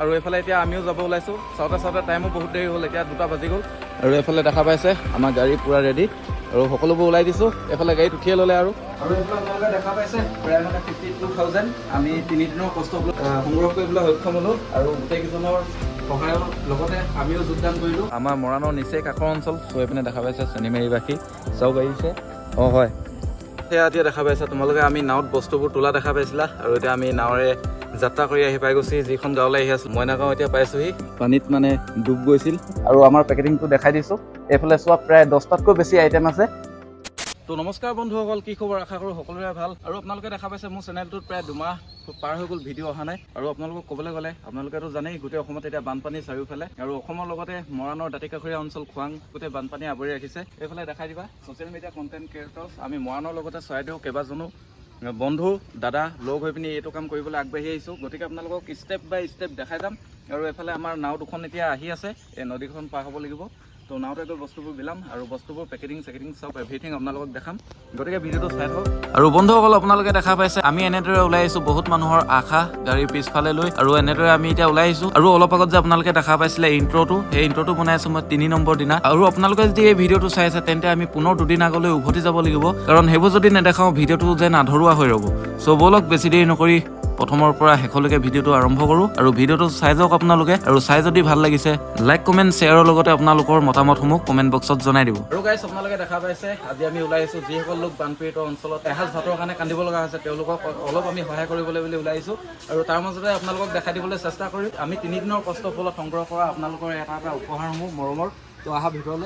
আৰু এইফালে এতিয়া আমিও যাব ওলাইছোঁ। চাওঁতে টাইমো বহুত দেৰি হ'ল, এতিয়া 2টা বাজি গ'ল। আৰু এইফালে দেখা পাইছে আমাৰ গাড়ী পূৰা ৰেডি আৰু সকলোবোৰ ওলাই দিছোঁ। এইফালে গাড়ীত উঠিয়ে ল'লে আৰু এইফালে আপোনালোকে দেখা পাইছে প্ৰায় মানে 52,000 আমি 3 দিনৰ কষ্ট সংগ্ৰহ কৰিবলৈ সক্ষম হ'লোঁ। আৰু গোটেইকেইজনৰ সহায়ৰ লগতে আমিও যোগদান কৰিলোঁ। আমাৰ মৰাণৰ নিচেই কাষৰ অঞ্চল গৈ পিনে দেখা পাইছে চেনিমাৰীবাসী চব আহিছে। অঁ হয়, সেয়া এতিয়া দেখা পাইছা তোমালোকে। আমি নাৱত বস্তুবোৰ তোলা দেখা পাইছিলা আৰু এতিয়া আমি নাৱেৰে যাত্ৰা কৰি আহি পাই গৈছি যিখন গাঁৱলৈ আহি আছোঁ। মইনা গাঁও এতিয়া পাইছোঁহি। পানীত মানে ডুব গৈছিল আৰু আমাৰ পেকেটিংটো দেখাই দিছোঁ। এইফালে চোৱা প্ৰায় 10টাতকৈ বেছি আইটেম আছে। তো নমস্কাৰ বন্ধুসকল, কি খবৰ? আশা কৰোঁ সকলোৰে ভাল। আৰু আপোনালোকে দেখা পাইছে মোৰ চেনেলটোত প্ৰায় 2 মাহ পাৰ হৈ গ'ল, ভিডিঅ' অহা নাই। আৰু আপোনালোকক ক'বলৈ গ'লে আপোনালোকেতো জানেই গোটেই অসমত এতিয়া বানপানী চাৰিওফালে, আৰু অসমৰ লগতে মৰাণৰ দাঁতিকাষৰীয়া অঞ্চল খোৱাং গোটেই বানপানীয়ে আৱৰি ৰাখিছে। এইফালে দেখাই দিবা ছ'চিয়েল মিডিয়া কণ্টেণ্ট ক্ৰিয়েটৰ্ছ আমি মৰাণৰ লগতে চৰাইদেউ কেইবাজনো বন্ধু দাদা লগ হৈ পিনি এইটো কাম কৰিবলৈ আগবাঢ়ি আহিছোঁ। গতিকে আপোনালোকক ষ্টেপ বাই ষ্টেপ দেখাই যাম। আৰু এইফালে আমাৰ নাও দুখন এতিয়া আহি আছে, এই নদীখন পাৰ হ'ব লাগিব। তো নাওতে গৈ বস্তুবোৰ বিলাম আৰু বস্তুবোৰ পেকেটিং চব এভৰিথিং আপোনালোকক দেখাম। গতিকে ভিডিঅ'টো চাই থাকক। আৰু বন্ধুসকল আপোনালোকে দেখা পাইছে আমি এনেদৰে ওলাই আহিছোঁ, বহুত মানুহৰ আশা গাড়ীৰ পিছফালে লৈ, আৰু এনেদৰে আমি এতিয়া ওলাই আহিছোঁ। আৰু অলপ আগত যে আপোনালোকে দেখা পাইছিলে ইন্ট্ৰটো, সেই ইন্ট্ৰটো বনাই আছোঁ মই 3 নম্বৰ দিনা। আৰু আপোনালোকে যদি এই ভিডিঅ'টো চাই আছে তেন্তে আমি পুনৰ 2 দিন আগলৈ উভতি যাব লাগিব, কাৰণ সেইবোৰ যদি নেদেখাওঁ ভিডিঅ'টো যেন আধৰুৱা হৈ ৰ'ব। চ' ব'লক বেছি দেৰি নকৰি প্ৰথমৰ পৰা শেষলৈকে ভিডিঅ'টো আৰম্ভ কৰোঁ। আৰু ভিডিঅ'টো চাই যাওক আপোনালোকে, আৰু চাই যদি ভাল লাগিছে লাইক কমেণ্ট শ্বেয়াৰৰ লগতে আপোনালোকৰ মতামতসমূহ কমেণ্ট বক্সত জনাই দিব। আৰু গাইছ আপোনালোকে দেখা পাইছে আজি আমি ওলাই আহিছোঁ যিসকল লোক বানপীড়িত অঞ্চলত এসাঁজ ভাতৰ কাৰণে কান্দিব লগা হৈছে, তেওঁলোকক অলপ আমি সহায় কৰিবলৈ বুলি ওলাই আহিছোঁ। আৰু তাৰ মাজতে আপোনালোকক দেখাই দিবলৈ চেষ্টা কৰিম আমি 3 দিনৰ কষ্টৰ ফলত সংগ্ৰহ কৰা আপোনালোকৰ এটা উপহাৰসমূহ মৰমৰ। তো আহা ভিতৰত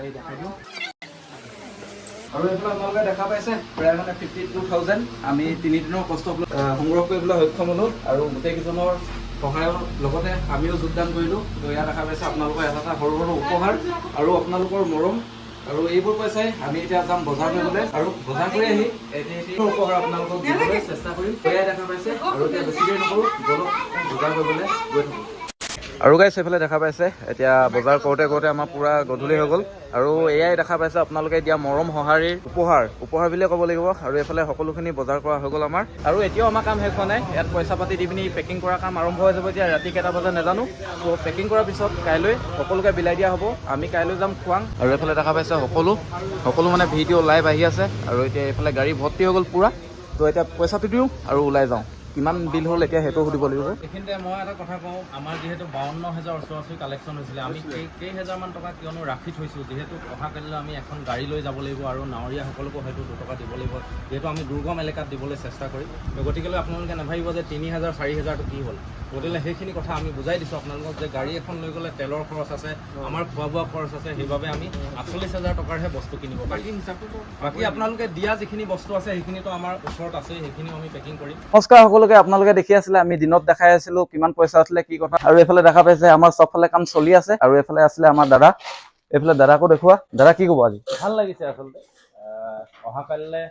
আহি দেখাই দিওঁ। আৰু এইফালে আপোনালোকে দেখা পাইছে প্ৰায় মানে 52,000 আমি 3 দিনৰ কষ্ট সংগ্ৰহ কৰিবলৈ সক্ষম হ'লোঁ। আৰু গোটেইকেইজনৰ সহায়ৰ লগতে আমিও যোগদান কৰিলোঁ। তো ইয়াত দেখা পাইছে আপোনালোকৰ এটা সৰু উপহাৰ আৰু আপোনালোকৰ মৰম। আৰু এইবোৰ পইচাই আমি এতিয়া যাম বজাৰ কৰিবলৈ, আৰু বজাৰ কৰি আহি উপহাৰ আপোনালোকক দিবলৈ চেষ্টা কৰিম। এয়াই দেখা পাইছে, আৰু এতিয়া বেছি দেৰি নকৰোঁ, বলক বজাৰ কৰিবলৈ গৈ থাকোঁ। আৰু গাইছ এইফালে দেখা পাইছে এতিয়া বজাৰ কৰোঁতে আমাৰ পুৰা গধূলি হৈ গ'ল। আৰু এয়াই দেখা পাইছে আপোনালোকে এতিয়া মৰম সঁহাৰিৰ উপহাৰ বুলিয়ে ক'ব লাগিব। আৰু এইফালে সকলোখিনি বজাৰ কৰা হৈ গ'ল আমাৰ, আৰু এতিয়াও আমাৰ কাম শেষ হোৱা নাই। ইয়াত পইচা পাতি দি পিনি পেকিং কৰা কাম আৰম্ভ হৈ যাব। এতিয়া ৰাতি কেইটা বজাত নাজানো। তো পেকিং কৰাৰ পিছত কাইলৈ সকলোকে বিলাই দিয়া হ'ব। আমি কাইলৈ যাম খোৱাং। আৰু এইফালে দেখা পাইছে সকলো মানে ভিডিঅ' লাইভ আহি আছে। আৰু এতিয়া এইফালে গাড়ী ভৰ্তি হৈ গ'ল পুৰা। তো এতিয়া পইচাটো দিওঁ আৰু ওলাই যাওঁ। কিমান বিল হ'ল এতিয়া সেইটো সুধিব লাগিব। এইখিনিতে মই এটা কথা কওঁ, আমাৰ যিহেতু 52,000 ওচৰা-ওচৰি কালেকশ্যন হৈছিলে, আমি কেইহাজাৰমান টকা কিয়নো ৰাখি থৈছোঁ, যিহেতু অহাকালিলৈ আমি এখন গাড়ী লৈ যাব লাগিব আৰু নাৱৰীয়াসকলকো হয়তো 2 টকা দিব লাগিব, যিহেতু আমি দুৰ্গম এলেকাত দিবলৈ চেষ্টা কৰিম। গতিকেলৈ আপোনালোকে নাভাবিব যে 3,000 4,000টো কি হ'ল। গতিকে সেইখিনি কথা আমি বুজাই দিছোঁ আপোনালোকক যে গাড়ী এখন লৈ গ'লে তেলৰ খৰচ আছে, আমাৰ খোৱা বোৱা খৰচ আছে, সেইবাবে আমি 48,000 টকাৰহে বস্তু কিনিব পাৰিম। বাকী আপোনালোকে দিয়া যিখিনি বস্তু আছে সেইখিনিতো আমাৰ ওচৰত আছে, সেইখিনিও আমি পেকিং কৰিম। নমস্কাৰ সকলোকে। আপোনালোকে দেখি আছিলে আমি দিনত দেখাই আছিলোঁ কিমান পইচা আছিলে কি কথা। আৰু এইফালে দেখা পাইছে আমাৰ চবফালে কাম চলি আছে। আৰু এইফালে আছিলে আমাৰ দাদা, এইফালে দাদাকো দেখুওৱা। দাদা কি ক'ব আজি? ভাল লাগিছে আচলতে। অহাকালিলৈ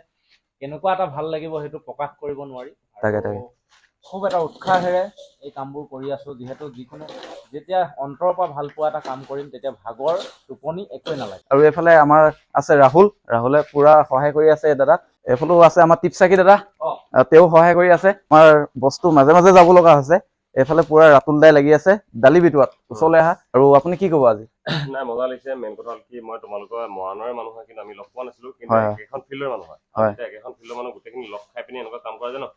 কেনেকুৱা এটা ভাল লাগিব সেইটো প্ৰকাশ কৰিব নোৱাৰি। তাকে খুব এটা উৎসাহেৰে এই কামবোৰ কৰি আছোঁ, যিহেতু যেতিয়া অন্তৰৰ পৰা ভাল পোৱা এটা কাম কৰিম তেতিয়া ভাগৰ টোপনি একোৱেই নালাগে। আৰু এইফালে আমাৰ আছে ৰাহুলে পুৰা সহায় কৰি আছে দাদাক। এইফালেও আছে আমাৰ টিপচাকি দাদা, তেওঁ সহায় কৰি আছে। আমাৰ বস্তু মাজে মাজে যাব লগা হৈছে। এইফালে পুৰা ৰাতুল দাই লাগি আছে দালি বিটোৱাত। ওচৰলৈ আহা। আৰু আপুনি কি ক'ব আজি? নাই, মজা লাগিছে। মেইন কথা হ'ল কি, মই তোমালোকৰ মৰাণৰে মানুহ হয়, কিন্তু আমি লগ পোৱা নাছিলো। কিন্তু একেখন ফিল্ডৰ মানুহ হয়। একেখন ফিল্ডৰ মানুহ গোটেইখিনি লগ খাই পিনি এনেকুৱা কাম কৰা জানো,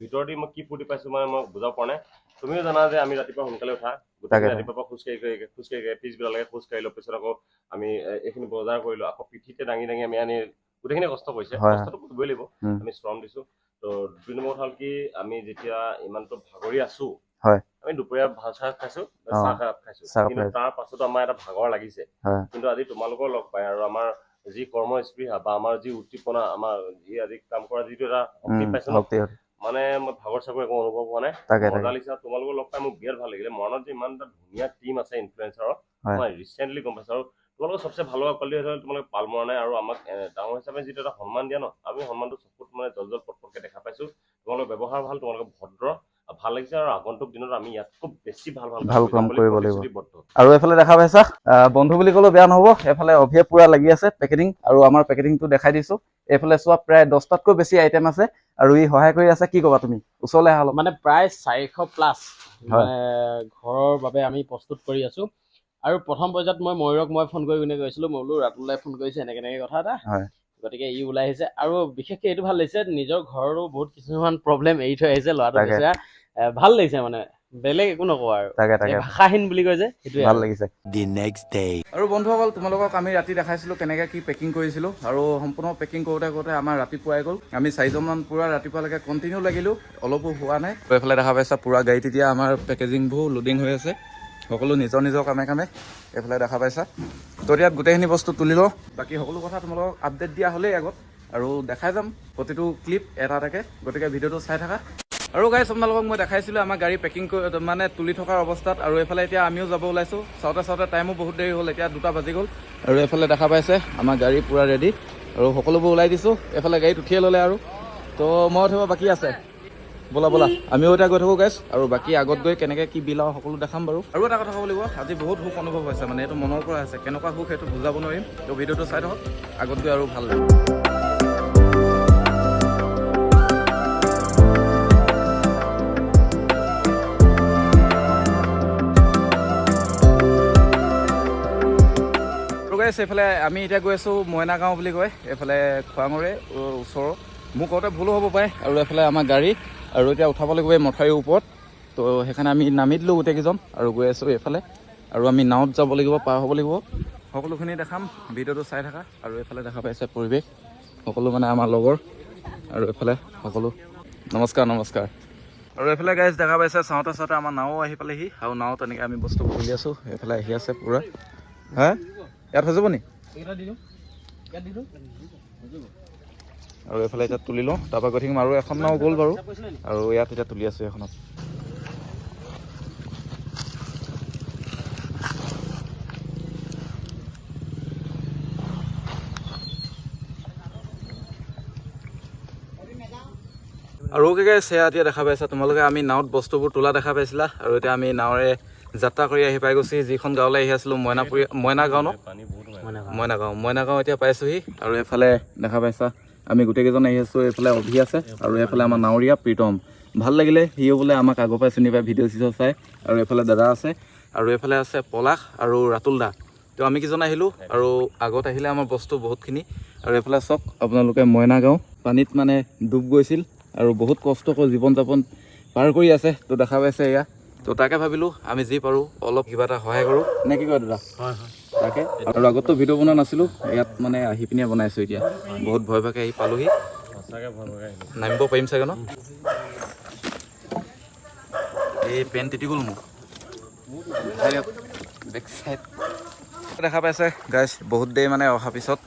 ভিতৰত দি মই কি ফূৰ্তি পাইছো মানে মই বুজাব পৰা নাই। তুমিও জানা যে আমি ৰাতিপুৱা সোনকালে উঠা, গোটেই ৰাতিপুৱা খোজকাঢ়ি পিছবিলাকে খোজকাঢ়িলো। পিছত আকৌ আমি এইখিনি বজাৰ কৰিলো, আকৌ পিঠিতে দাঙি আমি আনি গোটেইখিনি কষ্ট কৰিছে। কষ্টটো কৰিবই লাগিব, আমি শ্ৰম দিছো। তো 2 নম্বৰ হ'ল কি, আমি যেতিয়া ইমানটো ভাগৰি আছো, আমি দুপৰীয়া ভাল চাহ খাইছো, চাহ খাইছো, কিন্তু তাৰ পাছতো আমাৰ এটা ভাগৰ লাগিছে। কিন্তু আজি তোমালোকৰ লগ পাই আৰু আমাৰ যি কৰ্ম স্পৃহা বা আমাৰ যি উদ্দীপনা, আমাৰ যি আজি কাম কৰা যিটো এটা শক্তি পাইছো ন, মানে মই ভাগৰ চাগৰ একো অনুভৱ হোৱা নাই। মজা লাগিছে। তোমালোকৰ লগ পাই মোক বিৰাট ভাল লাগিলে। মৰাণত যে ইমান এটা ধুনীয়া টিম আছে ইনফ্লুৱেঞ্চাৰৰ, মই ৰিচেণ্টলি গম পাইছো। আৰু তোমালোকৰ চবচে ভাল লগা কোৱালিটি হৈছে তোমালোকে পাল মৰা নাই, আৰু আমাক ডাঙৰ হিচাপে যিটো এটা সন্মান দিয়া ন, আমি সন্মানটো চকুত মানে জল পটপটকে দেখা পাইছো। তোমালোকৰ ব্যৱহাৰ ভাল, তোমালোকৰ ভদ্ৰ, ভাল লাগিছে আৰু আগন্তুক দিনত আমি ইয়াতকৈ বেছি ভাল কাম কৰিব লাগিব। প্ৰতিশ্ৰুতিবদ্ধ। আৰু এইফালে দেখা পাইছা বন্ধু বুলি ক'লেও বেয়া নহ'ব, এইফালে অভিয়ে পুৰা লাগি আছে পেকেটিং, আৰু আমাৰ পেকেটিংটো দেখাই দিছো। এইফালে চোৱা প্ৰায় 10টাতকৈ বেছি আইটেম আছে, আৰু ই সহায় কৰি আছে। কি ক'বা তুমি, ওচৰলৈ আহা অলপ। মানে প্ৰায় 400+ হয়। মানে ঘৰৰ বাবে আমি প্ৰস্তুত কৰি আছো। আৰু প্ৰথম পৰ্যায়ত ময়ূৰক ফোন কৰি কিনে কৈছিলোঁ, মই বোলো ৰাতুললৈ ফোন কৰিছে এনেকৈ কথা এটা। হয়। গতিকে ই ওলাই আহিছে, আৰু বিশেষকৈ এইটো ভাল লাগিছে, নিজৰ ঘৰৰো বহুত কিছুমান প্ৰব্লেম এৰি থৈ আহিছে ল'ৰাটো তাকে। বেচেৰা। ভাল লাগিছে, মানে বেলেগ একো নকওঁ আৰু। তাকে এই ভাষাহীন বুলি কয় যে, সেইটোৱে ভাল আৰু। লাগিছে। আৰু বন্ধুসকল, তোমালোকক আমি ৰাতি দেখাইছিলোঁ কেনেকৈ কি পেকিং কৰিছিলোঁ, আৰু সম্পূৰ্ণ পেকিং কৰোঁতে আমাৰ ৰাতিপুৱাই গ'ল। আমি 4জনমান পুৰা ৰাতিপুৱালৈকে কণ্টিনিউ লাগিলোঁ, অলপো হোৱা নাই। এইফালে দেখা পাইছা পুৰা গাড়ীত এতিয়া আমাৰ পেকেজিংবোৰ লোডিং হৈ আছে, সকলো নিজৰ নিজৰ কামে কামে। এইফালে দেখা পাইছা, তো ইয়াত গোটেইখিনি বস্তু তুলি লওঁ। বাকী সকলো কথা তোমালোকক আপডেট দিয়া হ'লেই আগত, আৰু দেখাই যাম প্ৰতিটো ক্লিপ এটা এটাকৈ। গতিকে ভিডিঅ'টো চাই থাকা। আৰু গাইছ, আপোনালোকক মই দেখাইছিলোঁ আমাৰ গাড়ী পেকিং মানে তুলি থকাৰ অৱস্থাত, আৰু এইফালে এতিয়া আমিও যাব ওলাইছোঁ। চাওঁতে টাইমো বহুত দেৰি হ'ল, এতিয়া 2টা বাজি গ'ল। আৰু এইফালে দেখা পাইছে আমাৰ গাড়ী পূৰা ৰেডি, আৰু সকলোবোৰ ওলাই দিছোঁ। এইফালে গাড়ীত উঠিয়ে ল'লে, আৰু তো মই উঠিব বাকী আছে। ব'লা আমিও এতিয়া গৈ থাকোঁ গাইছ, আৰু বাকী আগত গৈ কেনেকৈ কি বিল আৰু সকলো দেখাম বাৰু। আৰু এটা কথা ক'ব লাগিব, আজি বহুত সুখ অনুভৱ হৈছে, মানে এইটো মনৰ পৰা আছে। কেনেকুৱা সুখ সেইটো বুজাব নোৱাৰিম। তো ভিডিঅ'টো চাই থাকক, আগত গৈ আৰু ভাল লাগে। এইফালে আমি এতিয়া গৈ আছোঁ মইনা গাঁও বুলি কয়, এইফালে খোৱাঙৰে ওচৰৰ। মোৰ কওঁতে ভুলো হ'ব পাৰে। আৰু এইফালে আমাৰ গাড়ী, আৰু এতিয়া উঠাব লাগিব এই মথাউৰিৰ ওপৰত। তো সেইকাৰণে আমি নামি দিলোঁ গোটেইকেইজন, আৰু গৈ আছোঁ এইফালে। আৰু আমি নাৱত যাব লাগিব, পাৰ হ'ব লাগিব। সকলোখিনি দেখাম, ভিডিঅ'টো চাই থাকা। আৰু এইফালে দেখা পাইছে পৰিৱেশ, সকলো মানে আমাৰ লগৰ। আৰু এইফালে সকলো নমস্কাৰ। আৰু এইফালে গাইজ দেখা পাইছে চাওঁতে আমাৰ নাও আহি পালেহি, আৰু নাৱত এনেকৈ আমি বস্তু তুলি আছোঁ। এইফালে আহি আছে পূৰা। হা, ইয়াত হৈ যাব নি? আৰু এইফালে এতিয়া তুলি লওঁ, তাৰপৰা গৈ থাকিম। আৰু এখন নাও গ'ল বাৰু, আৰু ইয়াত এতিয়া তুলি আছোঁ এখনত। আৰু সেয়া এতিয়া দেখা পাইছা তোমালোকে, আমি নাৱত বস্তুবোৰ তোলা দেখা পাইছিলা। আৰু এতিয়া আমি নাৱেৰে যাত্ৰা কৰি আহি পাই গৈছি যিখন গাঁৱলৈ আহি আছিলোঁ, মইনা গাঁও এতিয়া পাইছোঁহি। আৰু এইফালে দেখা পাইছা আমি গোটেইকেইজন আহি আছোঁ। এইফালে অভি আছে, আৰু এইফালে আমাৰ নাৱৰীয়া প্ৰীতম। ভাল লাগিলে, সিও বোলে আমাক আগৰ পৰাই চিনি পায় ভিডিঅ' চাই। আৰু এইফালে দাদা আছে, আৰু এইফালে আছে পলাশ আৰু ৰাতুল দা। তো আমি কেইজন আহিলোঁ, আৰু আগত আহিলে আমাৰ বস্তু বহুতখিনি। আৰু এইফালে চাওক আপোনালোকে, মইনা গাঁও পানীত মানে ডুব গৈছিল, আৰু বহুত কষ্টকৰ জীৱন যাপন পাৰ কৰি আছে। তো দেখা পাইছে এয়া। তো তাকে ভাবিলোঁ আমি যি পাৰোঁ অলপ কিবা এটা সহায় কৰোঁ, নে কি কয় দাদা? হয়। তাকে, আৰু আগততো ভিডিঅ' বনোৱা নাছিলোঁ, ইয়াত মানে আহি পিনে বনাইছোঁ এতিয়া। বহুত ভয়কে আহি পালোহি। নামিব পাৰিম চাগে ন? এই পেন তিতি গ'ল মোৰ। বেক চাইড দেখা পাইছে গাইছ, বহুত দেৰি মানে অহাৰ পিছত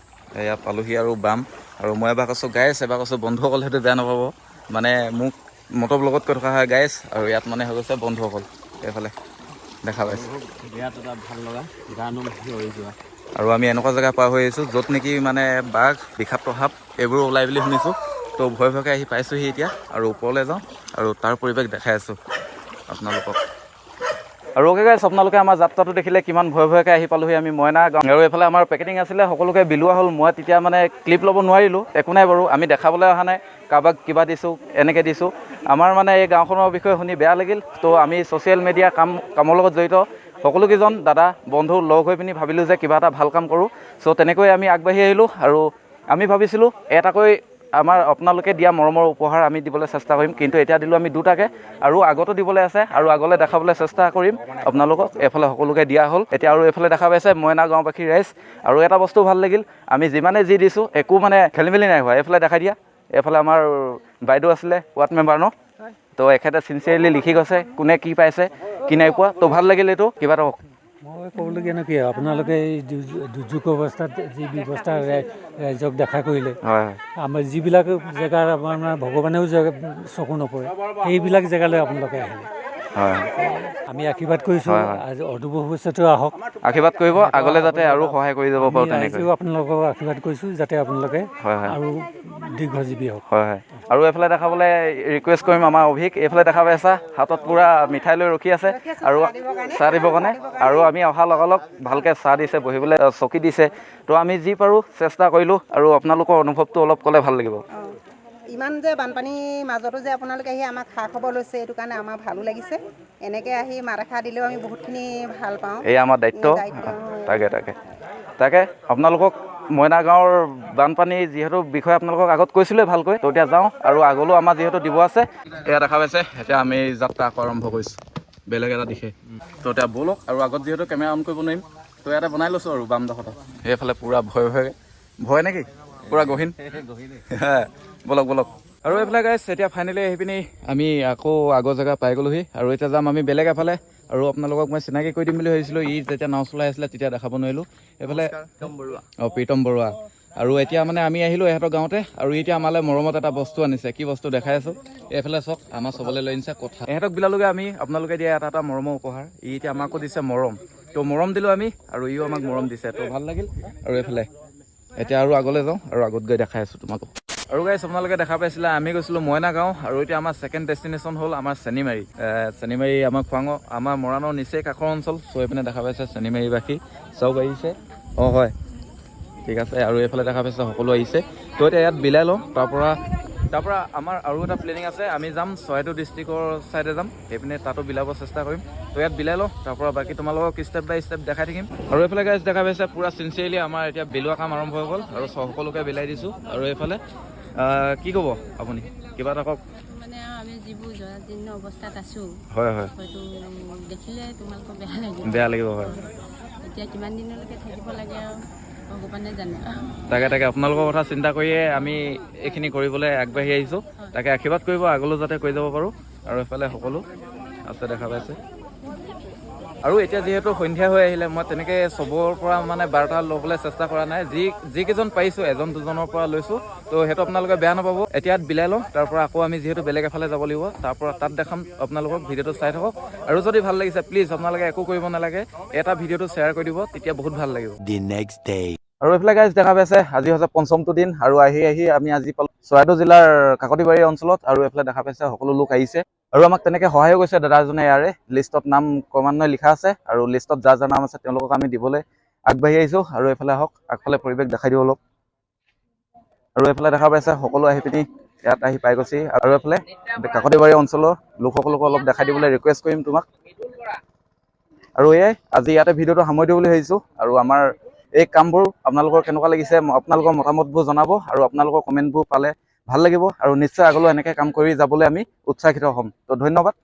এয়া পালোহি আৰু বাম। আৰু মই এবাৰ কৈছোঁ গাইছ, এবাৰ কৈছোঁ বন্ধুসকল, সেইটো বেয়া নাপাব। মানে মোক মটৰ লগত কৈ থকা হয় গাইছ, আৰু ইয়াত মানে হৈ গৈছে বন্ধুসকল। এইফালে দেখা পাইছে, বিৰাট এটা ভাল লগা গানো ৰৈ যোৱা। আৰু আমি এনেকুৱা জেগা পাৰ হৈ আহিছোঁ য'ত নেকি মানে বাঘ, বিষাক্ত সাপ এইবোৰ ওলাই বুলি শুনিছোঁ। তো ভয়কে আহি পাইছোঁহি এতিয়া, আৰু ওপৰলৈ যাওঁ, আৰু তাৰ পৰিৱেশ দেখাই আছোঁ আপোনালোকক। আৰু গাইছ, আপোনালোকে আমাৰ যাত্ৰাটো দেখিলে কিমান ভয়কে আহি পালোহি আমি মইনা গাঁও। আৰু এইফালে আমাৰ পেকেটিং আছিলে, সকলোকে বিলোৱা হ'ল। মই তেতিয়া মানে ক্লিপ ল'ব নোৱাৰিলোঁ, একো নাই বাৰু, আমি দেখাবলৈ অহা নাই কাৰোবাক কিবা দিছোঁ, এনেকৈ দিছোঁ। আমাৰ মানে এই গাঁওখনৰ বিষয়ে শুনি বেয়া লাগিল। তো আমি ছ'চিয়েল মিডিয়া কামৰ লগত জড়িত সকলোকেইজন দাদা বন্ধু লগ হৈ পিনি ভাবিলোঁ যে কিবা এটা ভাল কাম কৰোঁ। চ' তেনেকৈ আমি আগবাঢ়ি আহিলোঁ, আৰু আমি ভাবিছিলোঁ এটাকৈ আমাৰ আপোনালোকে দিয়া মৰমৰ উপহাৰ আমি দিবলৈ চেষ্টা কৰিম, কিন্তু এতিয়া দিলোঁ আমি 2টাকৈ, আৰু আগতো দিবলৈ আছে, আৰু আগলৈ দেখাবলৈ চেষ্টা কৰিম আপোনালোকক। এইফালে সকলোকে দিয়া হ'ল এতিয়া। আৰু এইফালে দেখা পাইছে মইনা গাঁওবাসী ৰাইজ। আৰু এটা বস্তু ভাল লাগিল, আমি যিমানে যি দিছোঁ একো মানে খেলি মেলি নাই হোৱা। এইফালে দেখাই দিয়া, এইফালে আমাৰ বাইদেউ আছিলে ৱাৰ্ড মেম্বাৰ ন, তো এখেতে চিনচিয়াৰলি লিখি গৈছে কোনে কি পাইছে কি নাই পোৱা। তো ভাল লাগিল এইটো। কিবা এটা মই ক'বলগীয়া কি, আপোনালোকে এই দুৰ্যোগ অৱস্থাত যি ব্যৱস্থা ৰাইজক দেখা কৰিলে, হয় আমাৰ যিবিলাক জেগাৰ আমাৰ ভগৱানেও চকু নপৰে, সেইবিলাক জেগালৈ আপোনালোকে আহিলে। হয় আমি আশীৰ্বাদ কৰিছোঁ হয়, হয়। আজি অদূৰ ভৱিষ্যতেও আহক। আশীৰ্বাদ কৰিব আগলৈ যাতে আৰু সহায় কৰি যাব পাৰোঁ আমি তেনেকৈ। ৰাইজেও আপোনালোকক আশীৰ্বাদ কৰিছোঁ যাতে আপোনালোকে হয় হয় আৰু দীৰ্ঘজীৱী হওক। হয় হয় আৰু এইফালে দেখাবলৈ ৰিকুৱেষ্ট কৰিম আমাৰ অভিক। এইফালে দেখা পাইছা হাতত পূৰা মিঠাই লৈ ৰখি আছে আৰু চাহ দিবৰ কাৰণে। আৰু আমি অহাৰ লগে লগ ভালকৈ চাহ দিছে, বহিবলৈ চকী দিছে। তো আমি যি পাৰোঁ চেষ্টা কৰিলোঁ আৰু আপোনালোকৰ অনুভৱটো অলপ ক'লে ভাল লাগিব। ইমান যে বানপানীৰ মাজতো যে আপোনালোকে আহি আমাক খা খবৰ লৈছে, এইটো কাৰণে আমাৰ ভালো লাগিছে। এনেকৈ আহি মাত এষাৰ দিলেও আমি বহুতখিনি ভাল পাওঁ। এই আমাৰ দায়িত্ব। তাকে আপোনালোকক মইনা গাঁৱৰ বানপানী যিহেতু বিষয়ে আপোনালোকক আগত কৈছিলোঁৱে ভালকৈ, তো এতিয়া যাওঁ আৰু আগলৈও আমাৰ যিহেতু দিব আছে। এয়া দেখা পাইছে, এতিয়া আমি যাত্ৰা আকৌ আৰম্ভ কৰিছোঁ বেলেগ এটা দিশে। তো এতিয়া ব'লক, আৰু আগত যিহেতু কেমেৰা অন কৰিব নোৱাৰিম, তো ইয়াতে বনাই লৈছোঁ আৰু বাম ডোখৰতে। সেইফালে পূৰা ভয় নেকি পূৰা গহীন। ব'লক ব'লক। আৰু এইফালে গাইছ এতিয়া ফাইনেলি আহি পিনি আমি আকৌ আগৰ জেগা পাই গ'লোহি। আৰু এতিয়া যাম আমি বেলেগ এফালে। আৰু আপোনালোকক মই চিনাকি কৰি দিম বুলি ভাবিছিলোঁ, ই যেতিয়া নাও চলাই আছিলে তেতিয়া দেখাব নোৱাৰিলোঁ। এইফালে প্ৰীতম বৰুৱা। আৰু এতিয়া মানে আমি আহিলোঁ ইহঁতৰ গাঁৱতে, আৰু এতিয়া আমালৈ মৰমত এটা বস্তু আনিছে। কি বস্তু দেখাই আছোঁ, এইফালে চাওক, আমাৰ চবলৈ লৈ আনিছে কথা। ইহঁতক বিলালোগে আমি আপোনালোকে দিয়া এটা মৰমৰ উপহাৰ। ই এতিয়া আমাকো দিছে মৰম, তো মৰম দিলোঁ আমি, আৰু ইও আমাক মৰম দিছে, তো ভাল লাগিল। আৰু এইফালে এতিয়া আৰু আগলৈ যাওঁ, আৰু আগত গৈ দেখাই আছোঁ তোমাক। আৰু গাইছ আপোনালোকে দেখা পাইছিলে আমি গৈছিলোঁ মইনা গাঁও, আৰু এতিয়া আমাৰ ছেকেণ্ড ডেষ্টিনেশ্যন হ'ল আমাৰ চেনিমাৰী। চেনিমাৰী আমাৰ খোৱাঙৰ, আমাৰ মৰাণৰ নিচেই কাষৰ অঞ্চল। চ' এইপিনে দেখা পাইছে চেনিমাৰীবাসী চব আহিছে। অঁ হয় ঠিক আছে। আৰু এইফালে দেখা পাইছে সকলো আহিছে। তো এতিয়া ইয়াত বিলাই লওঁ, তাৰপৰা আমাৰ আৰু এটা প্লেনিং আছে। আমি যাম চৰাইদেউ ডিষ্ট্ৰিক্টৰ ছাইডে যাম, সেইপিনে তাতো বিলাব চেষ্টা কৰিম। তো ইয়াত বিলাই লওঁ, তাৰপৰা বাকী তোমালোকক ষ্টেপ বাই ষ্টেপ দেখাই থাকিম। আৰু এইফালে গাইছ দেখা পাইছে পূৰা চিনচিয়াৰলি আমাৰ এতিয়া বিলোৱা কাম আৰম্ভ হৈ গ'ল, আৰু সকলোকে বিলাই দিছোঁ। আৰু এইফালে কি ক'ব আপুনি, কিবা এটা কওক। মানে আমি যিবোৰ জৰাজীৰ্ণ অৱস্থাত আছোঁ, হয় হয় হয়তো দেখিলে তোমালোকৰ বেয়া লাগিব হয়। এতিয়া কিমান দিনলৈকে থাকিব লাগে আৰু ভগৱানে জানে। তাকে আপোনালোকৰ কথা চিন্তা কৰিয়ে আমি এইখিনি কৰিবলৈ আগবাঢ়ি আহিছোঁ। তাকে আশীৰ্বাদ কৰিব আগলৈ যাতে কৰি যাব পাৰোঁ। আৰু এইফালে সকলো আছে দেখা পাইছে। আৰু এতিয়া যিহেতু সন্ধিয়া হৈ আহিলে, মই তেনেকৈ চবৰ পৰা মানে বাৰ্তা ল'বলৈ চেষ্টা কৰা নাই। যিকেইজন পাৰিছোঁ এজন দুজনৰ পৰা লৈছোঁ। তো সেইটো আপোনালোকে বেয়া নাপাব। এতিয়া বিলাই লওঁ, তাৰপৰা আকৌ আমি যিহেতু বেলেগ এফালে যাব লাগিব, তাৰপৰা তাত দেখাম আপোনালোকক। ভিডিঅ'টো চাই থাকক, আৰু যদি ভাল লাগিছে প্লিজ আপোনালোকে একো কৰিব নালাগে, এটা ভিডিঅ'টো শ্বেয়াৰ কৰি দিব, তেতিয়া বহুত ভাল লাগিব। আৰু এইফালে গাইজ দেখা পাইছে আজি হৈছে ৫মটো দিন, আৰু আহি আমি আজি পালোঁ চৰাইদেউ জিলাৰ কাকতিবাৰী অঞ্চলত। আৰু এইফালে দেখা পাইছে সকলো লোক আহিছে, আৰু আমাক তেনেকৈ সহায়ো কৰিছে দাদা এজনে। ইয়াৰে লিষ্টত নাম ক্ৰমান্বয়ে লিখা আছে, আৰু লিষ্টত যাৰ নাম আছে তেওঁলোকক আমি দিবলৈ আগবাঢ়ি আহিছোঁ। আৰু এইফালে আহক, আগফালে পৰিৱেশ দেখাই দিওঁ অলপ। আৰু এইফালে দেখা পাইছে সকলো আহি পিনি ইয়াত আহি পাই গৈছে। আৰু এইফালে কাকতিবাৰী অঞ্চলৰ লোকসকলকো অলপ দেখাই দিবলৈ ৰিকুৱেষ্ট কৰিম তোমাক। আৰু এয়াই আজি ইয়াতে ভিডিঅ'টো সামৰি দিওঁ বুলি ভাবিছোঁ। আৰু আমাৰ এই কামবোৰ আপোনালোকৰ কেনেকুৱা লাগিছে, আপোনালোকৰ মতামতবোৰ জনাব, আৰু আপোনালোকৰ কমেণ্টবোৰ পালে ভাল লাগিব। আৰু নিশ্চয় আগলৈ এনেকৈ কাম কৰি যাবলৈ আমি উৎসাহিত হ'ম। তো ধন্যবাদ।